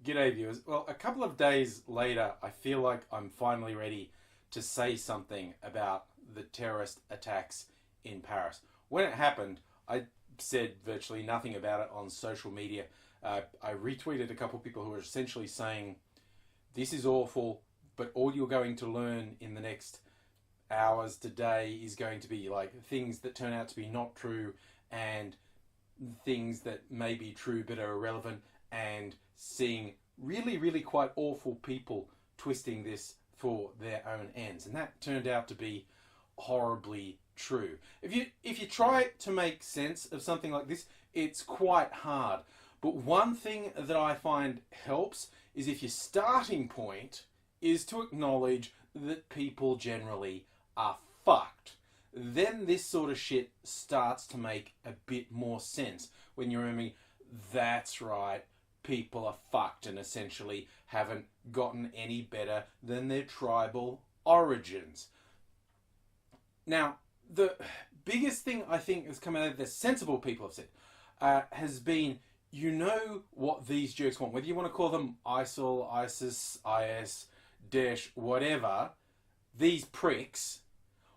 G'day viewers. Well, a couple of days later, I feel like I'm finally ready to say something about the terrorist attacks in Paris. When it happened, I said virtually nothing about it on social media. I retweeted a couple of people who were essentially saying, this is awful, but all you're going to learn in the next hours today is going to be like things that turn out to be not true and things that may be true but are irrelevant, and seeing really quite awful people twisting this for their own ends. And that turned out to be horribly true. If you try to make sense of something like this, it's quite hard. But one thing that I find helps is if your starting point is to acknowledge that people generally are fucked. Then this sort of shit starts to make a bit more sense when you're remembering, that's right, people are fucked and essentially haven't gotten any better than their tribal origins. Now, the biggest thing I think has come out of the sensible people have said has been, you know what these jerks want, whether you want to call them ISIL, ISIS, IS, Daesh, whatever, these pricks,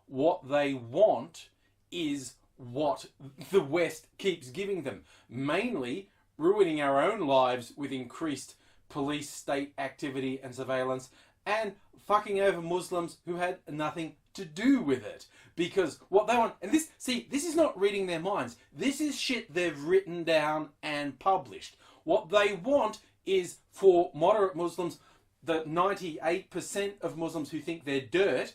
what they want is what the West keeps giving them. Mainly ruining our own lives with increased police state activity and surveillance, and fucking over Muslims who had nothing to do with it. Because what they want, and this is not reading their minds, this is shit they've written down and published. What they want is for moderate Muslims, the 98% of Muslims who think they're dirt,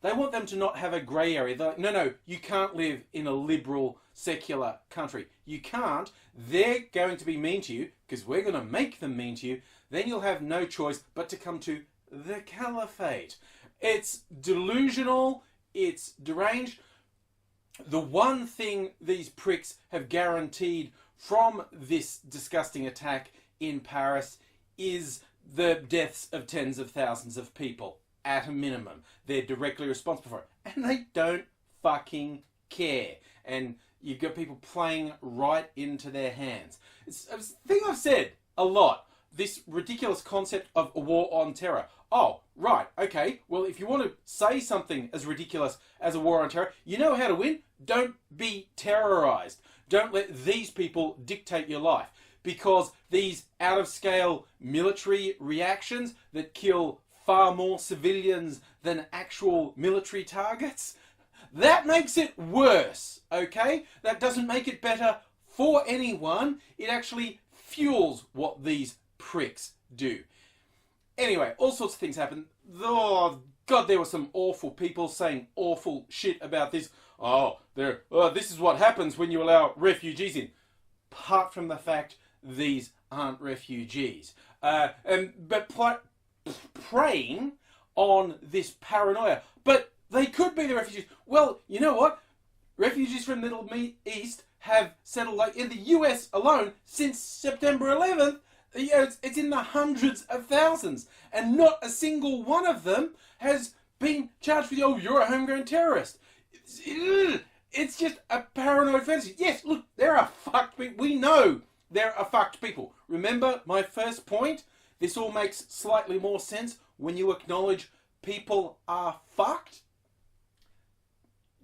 they want them to not have a grey area. They're like, no, you can't live in a liberal, secular country. You can't. They're going to be mean to you because we're going to make them mean to you. Then you'll have no choice but to come to the caliphate. It's delusional. It's deranged. The one thing these pricks have guaranteed from this disgusting attack in Paris is the deaths of tens of thousands of people. At a minimum, they're directly responsible for it, and they don't fucking care. And you've got people playing right into their hands. It's a thing I've said a lot. This ridiculous concept of a war on terror. Oh, right, okay. Well, if you want to say something as ridiculous as a war on terror, you know how to win. Don't be terrorized. Don't let these people dictate your life, because these out-of-scale military reactions that kill far more civilians than actual military targets, that makes it worse, okay? That doesn't make it better for anyone. It actually fuels what these pricks do. Anyway, all sorts of things happen. Oh, God, there were some awful people saying awful shit about this. This is what happens when you allow refugees in. Apart from the fact these aren't refugees. But preying on this paranoia. But they could be the refugees. Well, you know what? Refugees from the Middle East have settled, like in the US alone, since September 11th. It's in the hundreds of thousands. And not a single one of them has been charged with, oh, you're a homegrown terrorist. It's just a paranoid fantasy. Yes, look, there are fucked people. We know there are fucked people. Remember my first point? This all makes slightly more sense when you acknowledge people are fucked.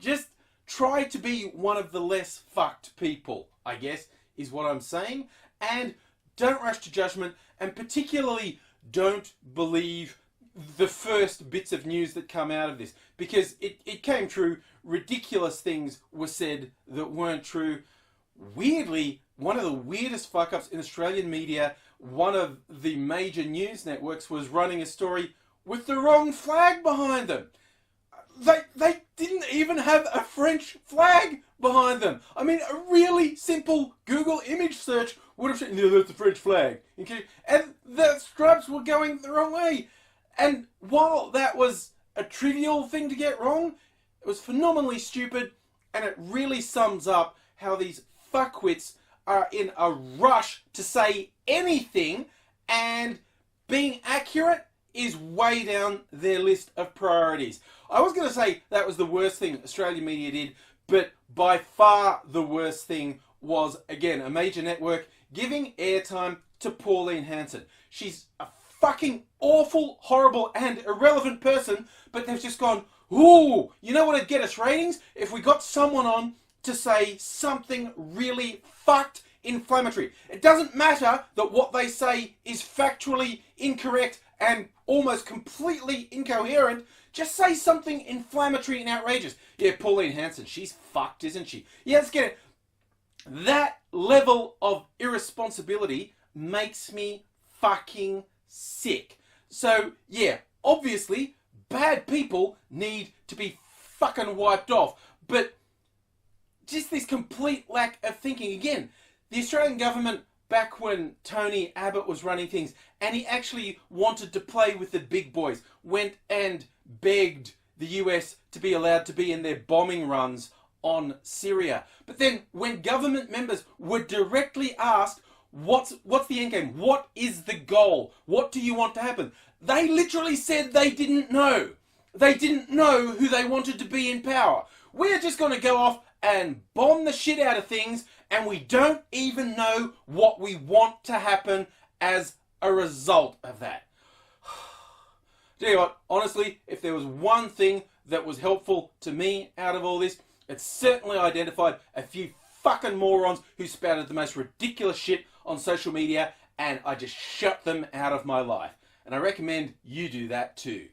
Just try to be one of the less fucked people, I guess, is what I'm saying. And don't rush to judgment, and particularly don't believe the first bits of news that come out of this, because it came true. Ridiculous things were said that weren't true. Weirdly, one of the weirdest fuck-ups in Australian media, one of the major news networks was running a story with the wrong flag behind them. They didn't even have a French flag behind them. I mean, a really simple Google image search would have said, no, that's the French flag. And the stripes were going the wrong way. And while that was a trivial thing to get wrong, it was phenomenally stupid, and it really sums up how these fuckwits are in a rush to say anything, and being accurate is way down their list of priorities. I was going to say that was the worst thing Australian media did, but by far the worst thing was, again, a major network giving airtime to Pauline Hanson. She's a fucking awful, horrible, and irrelevant person, but they've just gone, ooh, you know what would get us ratings? If we got someone on to say something really fucked inflammatory. It doesn't matter that what they say is factually incorrect and almost completely incoherent. Just say something inflammatory and outrageous. Yeah, Pauline Hanson, she's fucked, isn't she? Yeah, let's get it. That level of irresponsibility makes me fucking sick. So, yeah, obviously, bad people need to be fucking wiped off. But just this complete lack of thinking. Again, the Australian government, back when Tony Abbott was running things, and he actually wanted to play with the big boys, went and begged the US to be allowed to be in their bombing runs on Syria. But then when government members were directly asked, what's the end game? What is the goal? What do you want to happen? They literally said they didn't know. They didn't know who they wanted to be in power. We're just going to go off and bomb the shit out of things, and we don't even know what we want to happen as a result of that. Tell you what, honestly, if there was one thing that was helpful to me out of all this, it certainly identified a few fucking morons who spouted the most ridiculous shit on social media, and I just shut them out of my life. And I recommend you do that too.